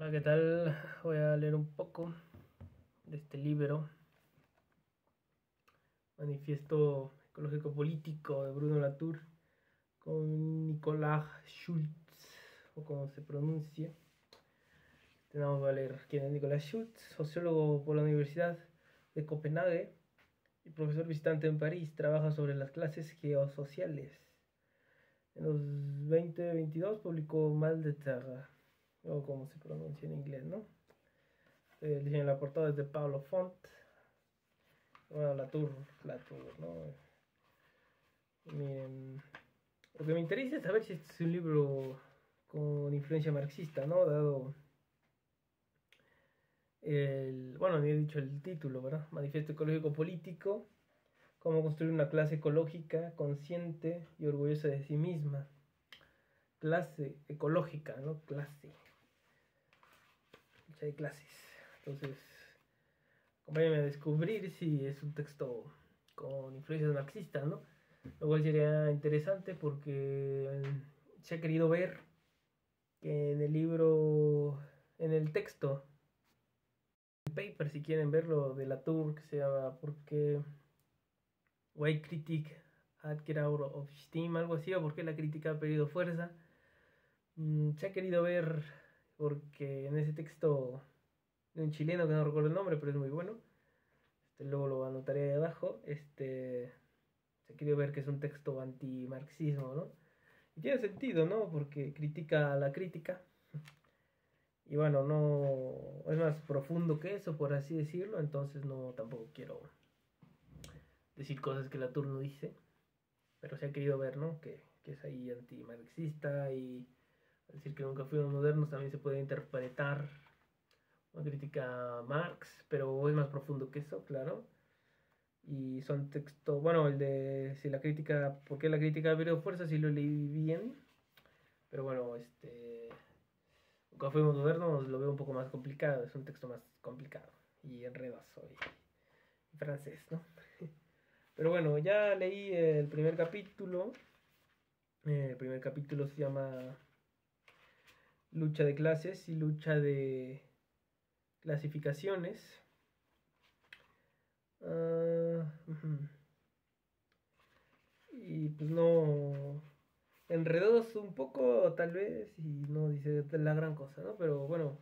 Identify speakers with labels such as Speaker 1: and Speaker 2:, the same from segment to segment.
Speaker 1: Hola, ¿qué tal? Voy a leer un poco de este libro, Manifiesto Ecológico Político de Bruno Latour, con Nicolás Schultz, o como se pronuncia. Tenemos que leer quién es Nicolás Schultz, sociólogo por la Universidad de Copenhague y profesor visitante en París. Trabaja sobre las clases geosociales. En los 2022 publicó Mal de Terra, o como se pronuncia en inglés, ¿no? El diseño de la portada es de Pablo Font. Bueno, Latour, ¿no? Miren, lo que me interesa es saber si este es un libro con influencia marxista, ¿no? Dado bueno, ni he dicho el título, ¿verdad? Manifiesto Ecológico Político, cómo construir una clase ecológica, consciente y orgullosa de sí misma. Clase ecológica, ¿no? Clase. Muchas de clases. Entonces, acompáñame a descubrir si es un texto con influencias marxistas, ¿no? Lo cual sería interesante porque se ha querido ver que en el libro, en el texto, el paper, si quieren verlo, de Latour, que se llama porque Why Critic had get out of steam, algo así, o por qué la crítica ha perdido fuerza. Se ha querido ver porque en ese texto de un chileno que no recuerdo el nombre, pero es muy bueno, luego lo anotaré ahí abajo, se ha querido ver que es un texto anti-marxismo, ¿no? Y tiene sentido, ¿no? Porque critica a la crítica. Y bueno, no es más profundo que eso, por así decirlo. Entonces no tampoco quiero decir cosas que Latour no dice. Pero se ha querido ver, ¿no? Que es ahí antimarxista y decir que nunca fuimos modernos también se puede interpretar una crítica a Marx, pero es más profundo que eso, claro. Y son textos, bueno, el de si la crítica, ¿por qué la crítica ha perdido fuerza? Si lo leí bien. Pero bueno, un café moderno lo veo un poco más complicado, es un texto más complicado y enredoso y francés, ¿no? Pero bueno, ya leí el primer capítulo. El primer capítulo se llama Lucha de clases y lucha de clasificaciones. Uh, y pues no, enredoso un poco tal vez y no dice la gran cosa, ¿no? Pero bueno,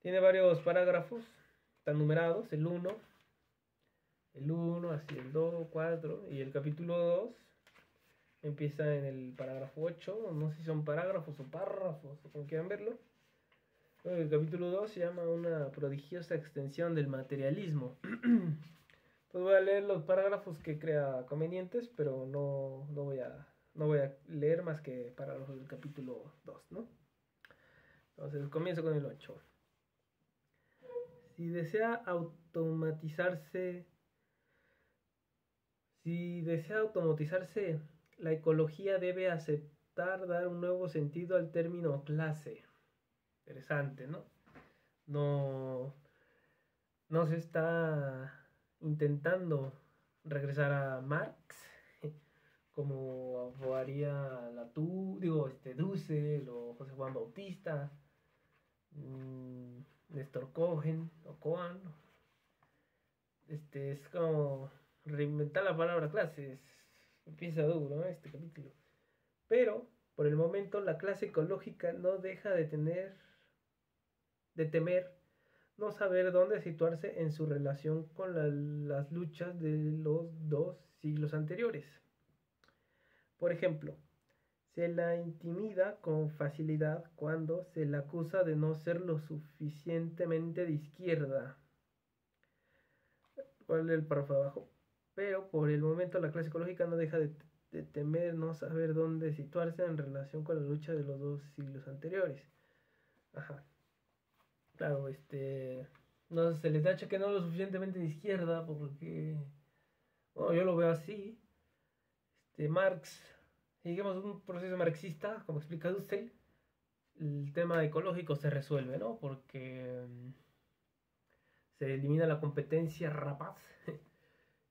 Speaker 1: tiene varios parágrafos, están numerados, el uno así el 2 4 y el capítulo 2 empieza en el parágrafo 8, no sé si son parágrafos o párrafos o como quieran verlo. El capítulo 2 se llama Una prodigiosa extensión del materialismo. Pues voy a leer los parágrafos que crea convenientes, pero no voy a leer más que parágrafos del capítulo 2, ¿no? Entonces comienzo con el 8. Si desea automatizarse Si desea automatizarse, la ecología debe aceptar dar un nuevo sentido al término clase. Interesante, ¿no? No, no se está intentando regresar a Marx, como haría Dussel o José Juan Bautista, Néstor Cohen. Es como reinventar la palabra clases. Empieza duro, ¿no? Este capítulo. Pero, por el momento, la clase ecológica no deja de temer no saber dónde situarse en su relación con las luchas de los 2 siglos anteriores. Por ejemplo, se la intimida con facilidad cuando se la acusa de no ser lo suficientemente de izquierda. ¿Cuál es el párrafo de abajo? Pero por el momento la clase ecológica no deja de temer no saber dónde situarse en relación con la lucha de los 2 siglos anteriores. Ajá. Claro, no se les tacha que no lo suficientemente de izquierda porque, bueno, yo lo veo así. Marx, si digamos un proceso marxista, como explica Dussel, el tema ecológico se resuelve, ¿no? Porque se elimina la competencia rapaz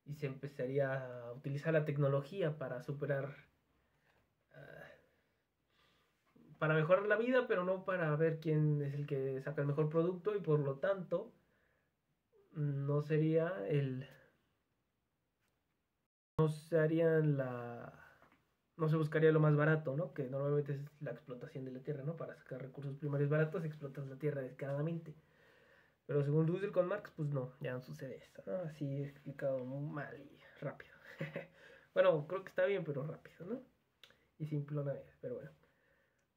Speaker 1: y se empezaría a utilizar la tecnología para superar para mejorar la vida, pero no para ver quién es el que saca el mejor producto, y por lo tanto no sería no se harían no se buscaría lo más barato, ¿no? Que normalmente es la explotación de la tierra, ¿no? Para sacar recursos primarios baratos explotas la tierra descaradamente. Pero según Russell con Marx, pues no, ya no sucede esto, ¿no? Así explicado muy mal y rápido. Bueno, creo que está bien, pero rápido, ¿no? Y simplona vez, pero bueno.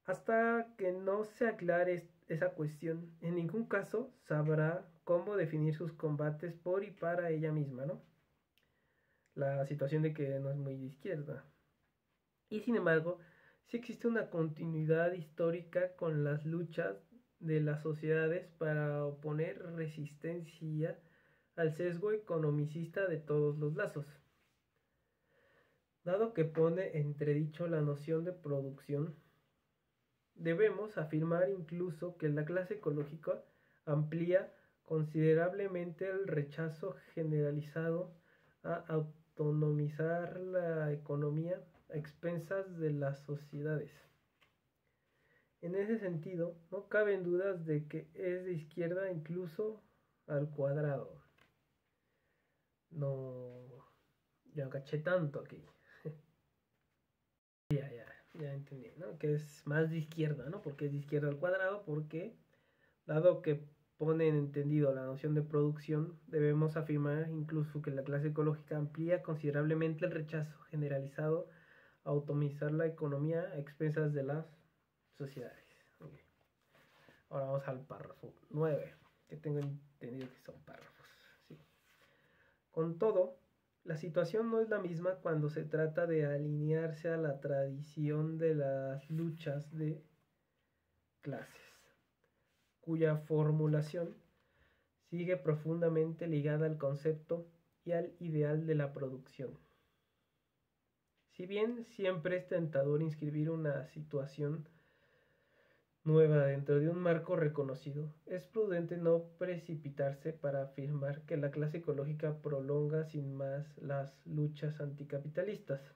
Speaker 1: Hasta que no se aclare esa cuestión, en ningún caso sabrá cómo definir sus combates por y para ella misma, ¿no? La situación de que no es muy de izquierda. Y sin embargo, sí existe una continuidad histórica con las luchas de las sociedades para oponer resistencia al sesgo economicista de todos los lazos. Dado que pone entredicho la noción de producción, debemos afirmar incluso que la clase ecológica amplía considerablemente el rechazo generalizado a autonomizar la economía a expensas de las sociedades. En ese sentido, no caben dudas de que es de izquierda incluso al cuadrado. No, ya caché tanto aquí. Ya entendí, ¿no? Que es más de izquierda, ¿no? Porque es de izquierda al cuadrado, porque dado que pone en entendido la noción de producción, debemos afirmar incluso que la clase ecológica amplía considerablemente el rechazo generalizado a autonomizar la economía a expensas de las sociedades. Okay. Ahora vamos al párrafo 9, que tengo entendido que son párrafos. Sí. Con todo, la situación no es la misma cuando se trata de alinearse a la tradición de las luchas de clases, cuya formulación sigue profundamente ligada al concepto y al ideal de la producción. Si bien siempre es tentador inscribir una situación nueva dentro de un marco reconocido, es prudente no precipitarse para afirmar que la clase ecológica prolonga sin más las luchas anticapitalistas.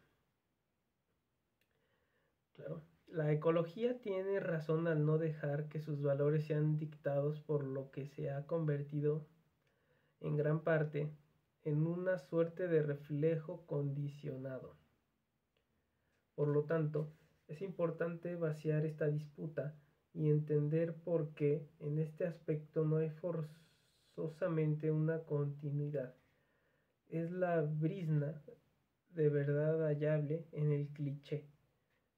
Speaker 1: Claro, la ecología tiene razón al no dejar que sus valores sean dictados por lo que se ha convertido en gran parte en una suerte de reflejo condicionado. Por lo tanto, es importante vaciar esta disputa y entender por qué en este aspecto no hay forzosamente una continuidad. Es la brizna de verdad hallable en el cliché,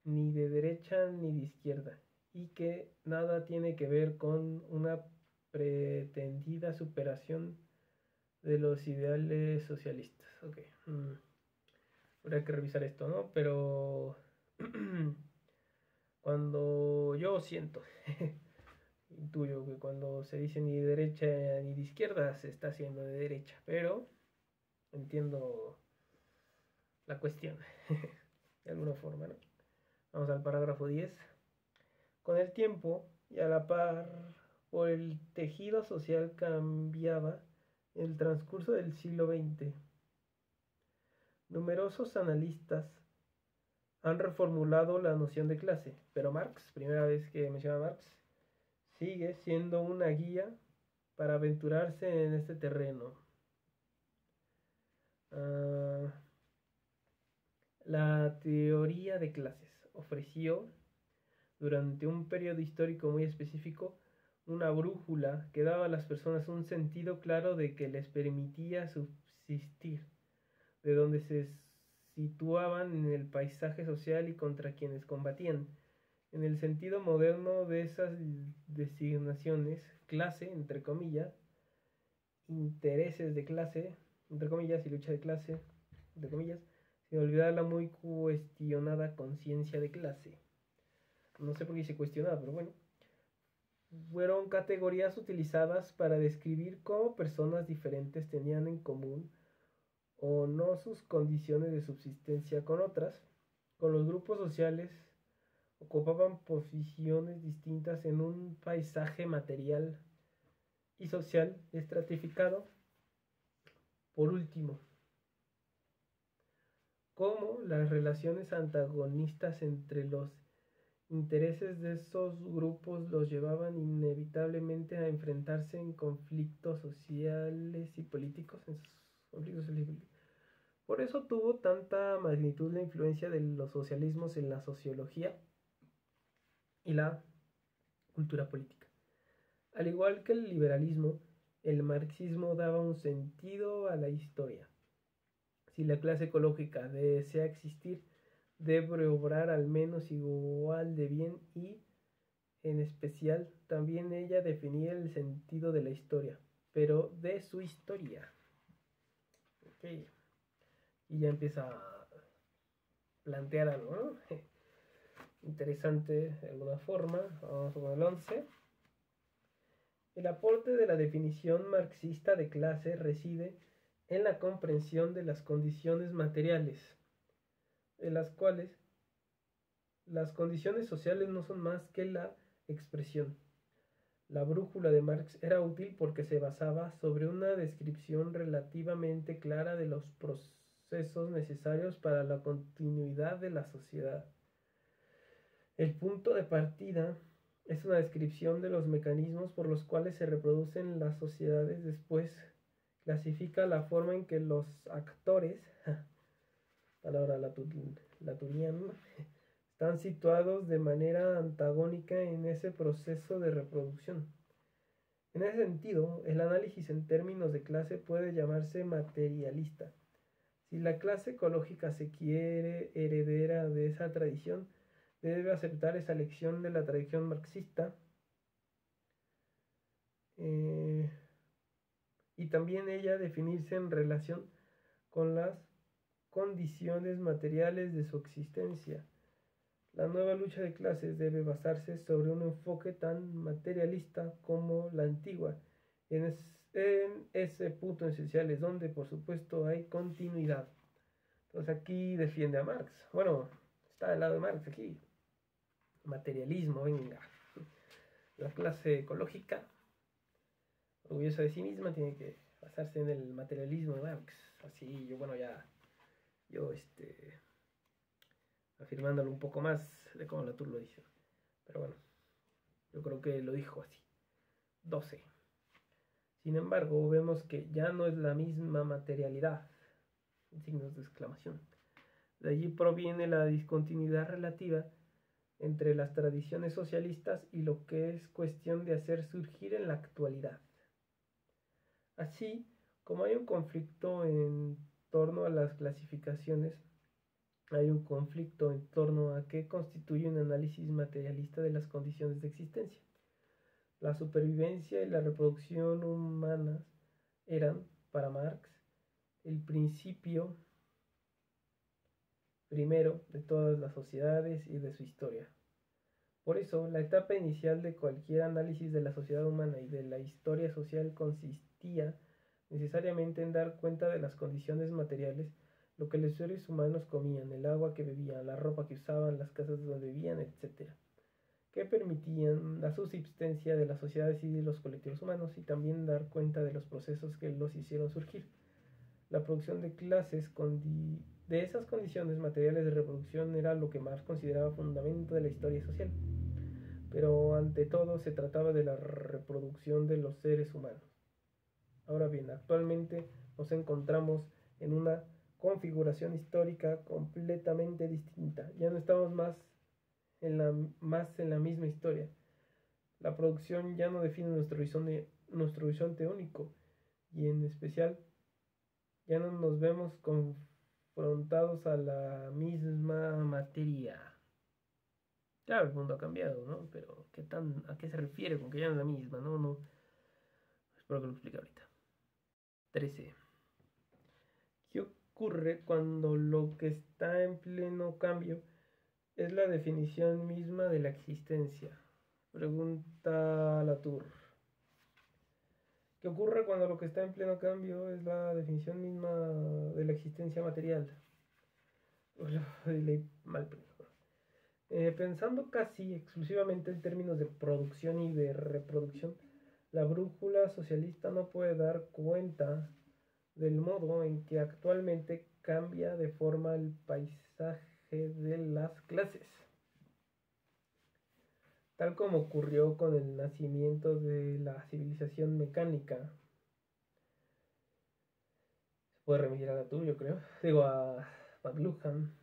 Speaker 1: ni de derecha ni de izquierda, y que nada tiene que ver con una pretendida superación de los ideales socialistas. Ok. Habría que revisar esto, ¿no? Pero cuando yo siento, intuyo que cuando se dice ni de derecha ni de izquierda, se está haciendo de derecha, pero entiendo la cuestión, de alguna forma, ¿no? Vamos al parágrafo 10. Con el tiempo y a la par, por el tejido social cambiaba en el transcurso del siglo XX. Numerosos analistas han reformulado la noción de clase, pero Marx, primera vez que menciona Marx, sigue siendo una guía para aventurarse en este terreno. La teoría de clases ofreció, durante un periodo histórico muy específico, una brújula que daba a las personas un sentido claro de que les permitía subsistir, de donde se situaban en el paisaje social y contra quienes combatían. En el sentido moderno de esas designaciones, clase, entre comillas, intereses de clase, entre comillas, y lucha de clase, entre comillas, sin olvidar la muy cuestionada conciencia de clase. No sé por qué se cuestionaba, pero bueno. Fueron categorías utilizadas para describir cómo personas diferentes tenían en común o no sus condiciones de subsistencia con otras. Con los grupos sociales ocupaban posiciones distintas en un paisaje material y social estratificado. Por último, cómo las relaciones antagonistas entre los intereses de esos grupos los llevaban inevitablemente a enfrentarse en conflictos sociales y políticos, Por eso tuvo tanta magnitud la influencia de los socialismos en la sociología y la cultura política. Al igual que el liberalismo, el marxismo daba un sentido a la historia. Si la clase ecológica desea existir, debe obrar al menos igual de bien y, en especial, también ella definir el sentido de la historia, pero de su historia. Okay. Y ya empieza a plantear algo, ¿no? Interesante de alguna forma. Vamos con el 11. El aporte de la definición marxista de clase reside en la comprensión de las condiciones materiales, de las cuales las condiciones sociales no son más que la expresión. La brújula de Marx era útil porque se basaba sobre una descripción relativamente clara de los procesos necesarios para la continuidad de la sociedad. El punto de partida es una descripción de los mecanismos por los cuales se reproducen las sociedades. Después clasifica la forma en que los actores, palabra laturiana, están situados de manera antagónica en ese proceso de reproducción. En ese sentido, el análisis en términos de clase puede llamarse materialista. Si la clase ecológica se quiere heredera de esa tradición, debe aceptar esa lección de la tradición marxista y también ella definirse en relación con las condiciones materiales de su existencia. La nueva lucha de clases debe basarse sobre un enfoque tan materialista como la antigua. En ese punto esencial es donde, por supuesto, hay continuidad. Entonces aquí defiende a Marx. Bueno, está del lado de Marx aquí. Materialismo, venga. La clase ecológica, orgullosa de sí misma, tiene que basarse en el materialismo de Marx. Así, yo afirmándolo un poco más de cómo Latour lo dice. Pero bueno, yo creo que lo dijo así. 12. Sin embargo, vemos que ya no es la misma materialidad, en signos de exclamación. De allí proviene la discontinuidad relativa entre las tradiciones socialistas y lo que es cuestión de hacer surgir en la actualidad. Así como hay un conflicto en torno a las clasificaciones, hay un conflicto en torno a qué constituye un análisis materialista de las condiciones de existencia. La supervivencia y la reproducción humanas eran, para Marx, el principio primero de todas las sociedades y de su historia. Por eso, la etapa inicial de cualquier análisis de la sociedad humana y de la historia social consistía necesariamente en dar cuenta de las condiciones materiales, lo que los seres humanos comían, el agua que bebían, la ropa que usaban, las casas donde vivían, etc., que permitían la subsistencia de las sociedades y de los colectivos humanos, y también dar cuenta de los procesos que los hicieron surgir. La producción de clases de esas condiciones materiales de reproducción era lo que Marx consideraba fundamento de la historia social. Pero ante todo se trataba de la reproducción de los seres humanos. Ahora bien, actualmente nos encontramos en una configuración histórica completamente distinta. Ya no estamos más en la misma historia. La producción ya no define nuestro horizonte único, y en especial ya no nos vemos confrontados a la misma materia. Claro, el mundo ha cambiado, ¿no? Pero ¿a qué se refiere con que ya no es la misma? No. Espero que lo explique ahorita. 13. ¿Qué ocurre cuando lo que está en pleno cambio es la definición misma de la existencia? Pregunta Latour. ¿Qué ocurre cuando lo que está en pleno cambio es la definición misma de la existencia material? Leí mal primero. Pensando casi exclusivamente en términos de producción y de reproducción, la brújula socialista no puede dar cuenta del modo en que actualmente cambia de forma el paisaje de las clases. tal como ocurrió con el nacimiento de la civilización mecánica. Se puede remitir a Latour, yo creo, digo a McLuhan.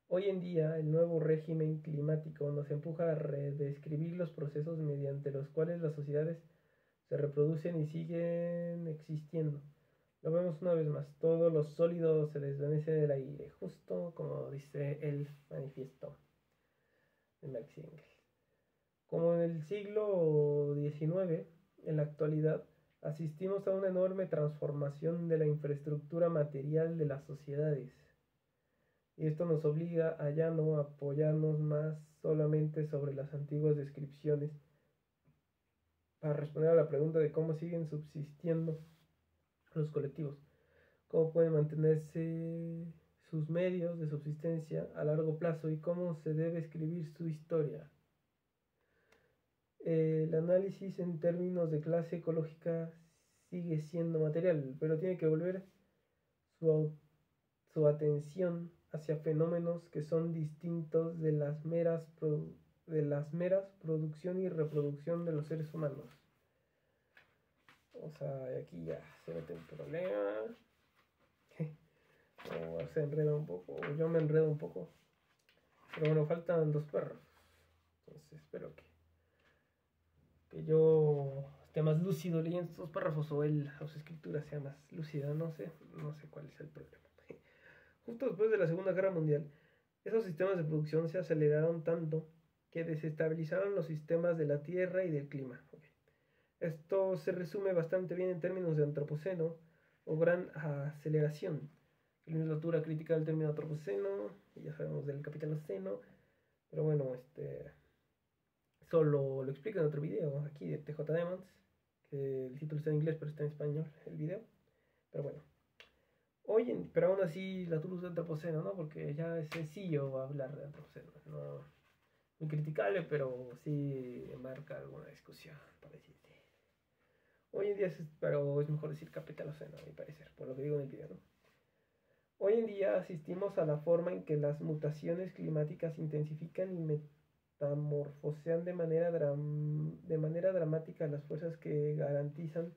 Speaker 1: Hoy en día, el nuevo régimen climático nos empuja a redescribir los procesos mediante los cuales las sociedades se reproducen y siguen existiendo. Lo vemos una vez más, todo lo sólido se desvanece del aire, justo como dice el manifiesto de Marx y Engels. Como en el siglo XIX, en la actualidad, asistimos a una enorme transformación de la infraestructura material de las sociedades. Y esto nos obliga a ya no apoyarnos más solamente sobre las antiguas descripciones para responder a la pregunta de cómo siguen subsistiendo los colectivos, cómo pueden mantenerse sus medios de subsistencia a largo plazo y cómo se debe escribir su historia. El análisis en términos de clase ecológica sigue siendo material, pero tiene que volver su atención hacia fenómenos que son distintos de las meras producción y reproducción de los seres humanos. O sea, aquí ya se mete el problema. O se enreda un poco, o yo me enredo un poco. Pero bueno, faltan 2 perros. Entonces espero que yo esté más lúcido leyendo estos párrafos o su escritura sea más lúcida. No sé cuál es el problema. Justo después de la Segunda Guerra Mundial, esos sistemas de producción se aceleraron tanto que desestabilizaron los sistemas de la Tierra y del clima. Okay. Esto se resume bastante bien en términos de antropoceno o gran aceleración. La literatura crítica del término antropoceno, y ya sabemos del capitaloceno, pero bueno, solo lo explico en otro video aquí de TJ Demons, que el título está en inglés pero está en español el video, pero bueno. Pero aún así la usa antropoceno, ¿no? Porque ya es sencillo hablar de antropoceno, no muy criticable, pero sí marca alguna discusión, para decirte. Hoy en día pero es mejor decir capitaloceno, a mi parecer, por lo que digo en el video, ¿no? Hoy en día asistimos a la forma en que las mutaciones climáticas se intensifican y metamorfosean de manera dramática las fuerzas que garantizan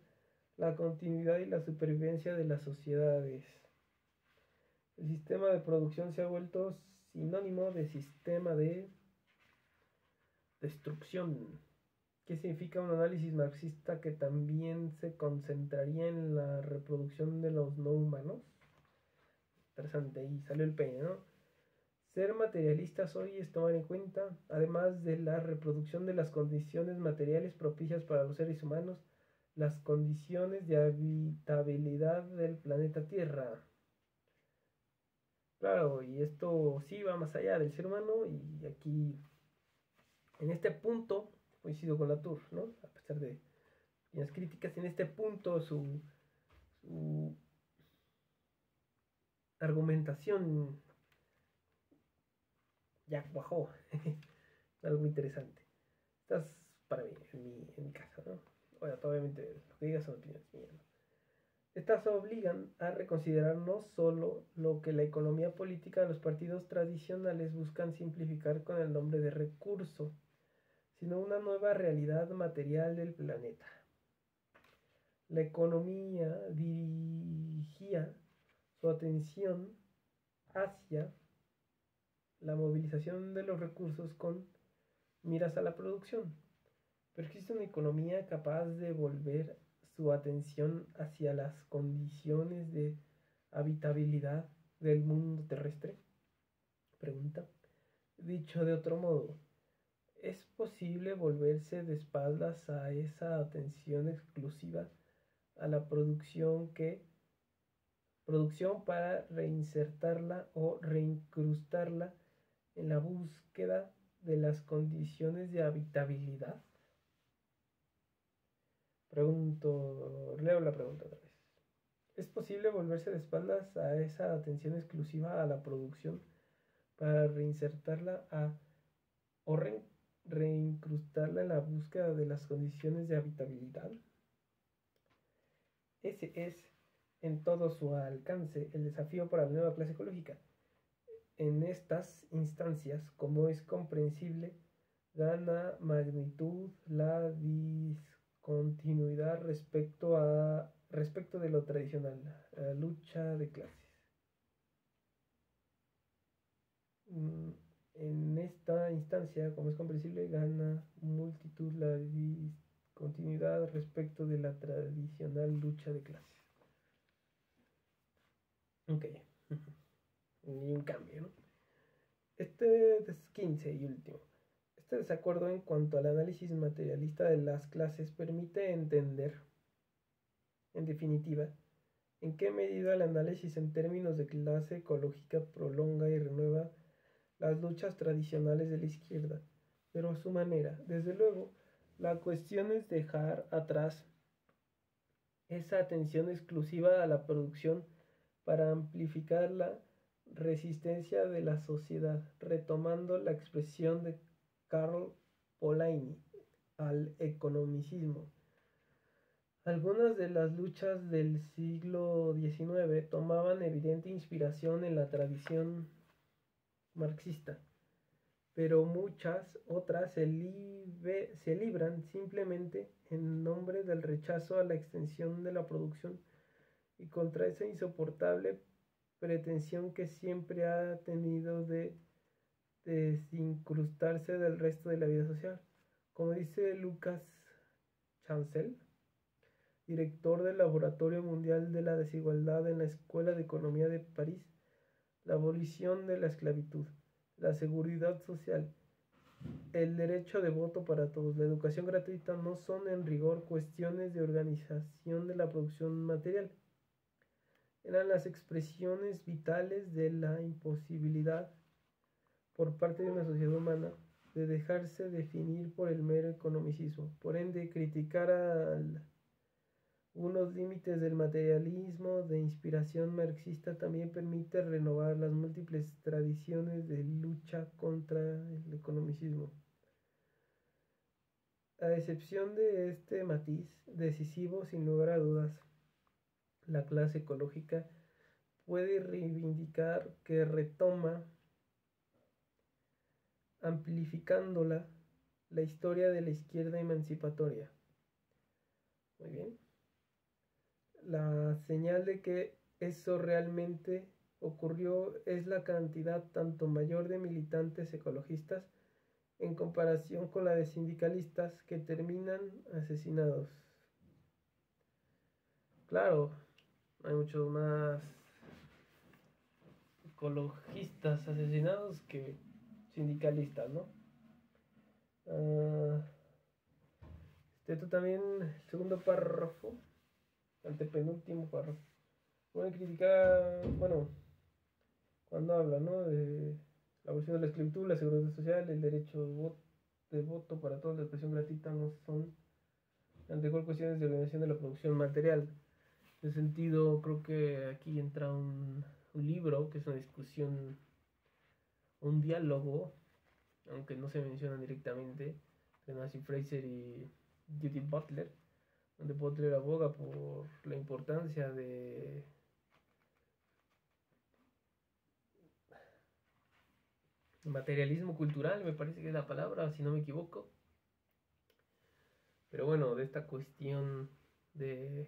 Speaker 1: la continuidad y la supervivencia de las sociedades. El sistema de producción se ha vuelto sinónimo de sistema de destrucción. ¿Qué significa un análisis marxista que también se concentraría en la reproducción de los no humanos? Interesante, ahí salió el peine, ¿no? Ser materialistas hoy es tomar en cuenta, además de la reproducción de las condiciones materiales propicias para los seres humanos, las condiciones de habitabilidad del planeta Tierra. Claro, y esto sí va más allá del ser humano, y aquí, en este punto, coincido con Latour, ¿no? A pesar de las críticas, en este punto su argumentación ya cuajó. Algo interesante. Estás para mí, en mi caso, ¿no? Bueno, obviamente lo que digas son opiniones mías, ¿no? Estas obligan a reconsiderar no solo lo que la economía política de los partidos tradicionales buscan simplificar con el nombre de recurso, sino una nueva realidad material del planeta. La economía dirigía su atención hacia la movilización de los recursos con miras a la producción, pero existe una economía capaz de volver su atención hacia las condiciones de habitabilidad del mundo terrestre. Pregunta. Dicho de otro modo, ¿es posible volverse de espaldas a esa atención exclusiva a la producción para reinsertarla o reincrustarla en la búsqueda de las condiciones de habitabilidad? Leo la pregunta otra vez. ¿Es posible volverse de espaldas a esa atención exclusiva a la producción para reinsertarla o reincrustarla en la búsqueda de las condiciones de habitabilidad? Ese es, en todo su alcance, el desafío para la nueva clase ecológica. En estas instancias, como es comprensible, gana magnitud la discontinuidad respecto de lo tradicional, la lucha de clases. En esta instancia, como es comprensible, gana multitud la discontinuidad respecto de la tradicional lucha de clases. Ok. Y un cambio, ¿no? Este es 15 y último. Este desacuerdo en cuanto al análisis materialista de las clases permite entender, en definitiva, en qué medida el análisis en términos de clase ecológica prolonga y renueva las luchas tradicionales de la izquierda, pero a su manera. Desde luego, la cuestión es dejar atrás esa atención exclusiva a la producción para amplificar la resistencia de la sociedad, retomando la expresión de Karl Polanyi al economicismo. Algunas de las luchas del siglo XIX tomaban evidente inspiración en la tradición marxista, pero muchas otras se libran simplemente en nombre del rechazo a la extensión de la producción y contra esa insoportable pretensión que siempre ha tenido de desincrustarse del resto de la vida social. Como dice Lucas Chancel, director del Laboratorio Mundial de la Desigualdad en la Escuela de Economía de París, la abolición de la esclavitud, la seguridad social, el derecho de voto para todos, la educación gratuita no son en rigor cuestiones de organización de la producción material. Eran las expresiones vitales de la imposibilidad por parte de una sociedad humana de dejarse definir por el mero economicismo. Por ende, criticar unos límites del materialismo de inspiración marxista también permite renovar las múltiples tradiciones de lucha contra el economicismo. A excepción de este matiz decisivo, sin lugar a dudas, la clase ecológica puede reivindicar que retoma, amplificándola, la historia de la izquierda emancipatoria. Muy bien. La señal de que eso realmente ocurrió es la cantidad tanto mayor de militantes ecologistas en comparación con la de sindicalistas que terminan asesinados. Claro, hay muchos más ecologistas asesinados que sindicalistas, ¿no? Esto también, el segundo párrafo, antepenúltimo párrafo. Pueden criticar, bueno, cuando habla, ¿no? De la abolición de la esclavitud, la seguridad social, el derecho de voto para todos, la expresión gratuita, no son, en rigor, cuestiones de organización de la producción material. En ese sentido, creo que aquí entra un libro que es una discusión, un diálogo, aunque no se mencionan directamente, de Nancy Fraser y Judith Butler, donde Butler aboga por la importancia de materialismo cultural, me parece que es la palabra, si no me equivoco. Pero bueno, de esta cuestión de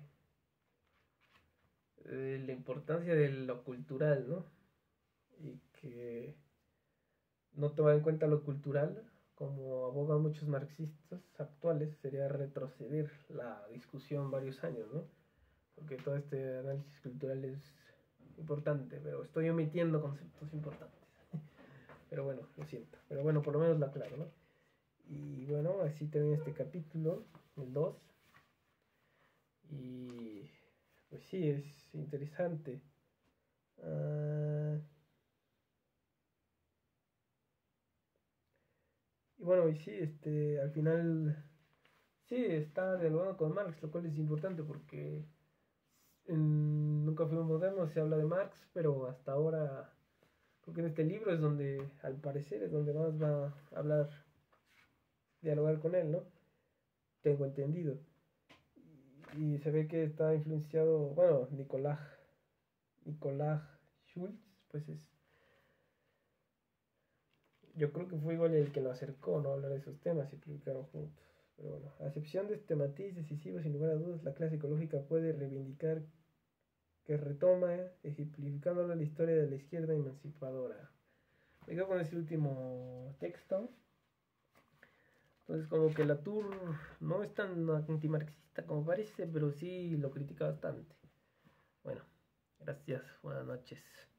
Speaker 1: la importancia de lo cultural, ¿no? Y que no tomar en cuenta lo cultural, como abogan muchos marxistas actuales, sería retroceder la discusión varios años, ¿no? Porque todo este análisis cultural es importante, pero estoy omitiendo conceptos importantes. Pero bueno, lo siento. Pero bueno, por lo menos lo aclaro, ¿no? Y bueno, así termina este capítulo, el 2. Y pues sí, es interesante. Y bueno, y sí, al final sí está dialogando con Marx, lo cual es importante porque en Nunca Fuimos Modernos se habla de Marx, pero hasta ahora creo que en este libro es donde, al parecer, es donde más va a hablar, dialogar con él, ¿no? Tengo entendido. Y se ve que está influenciado, bueno, Nicolás Schulz, pues es yo creo que fue igual el que lo acercó, ¿no? A hablar de esos temas y publicaron juntos. Pero bueno, a excepción de este matiz decisivo, sin lugar a dudas, la clase ecológica puede reivindicar que retoma, ejemplificando la historia de la izquierda emancipadora. Me quedo con ese último texto. Entonces, como que Latour no es tan antimarxista como parece, pero sí lo critica bastante. Bueno, gracias, buenas noches.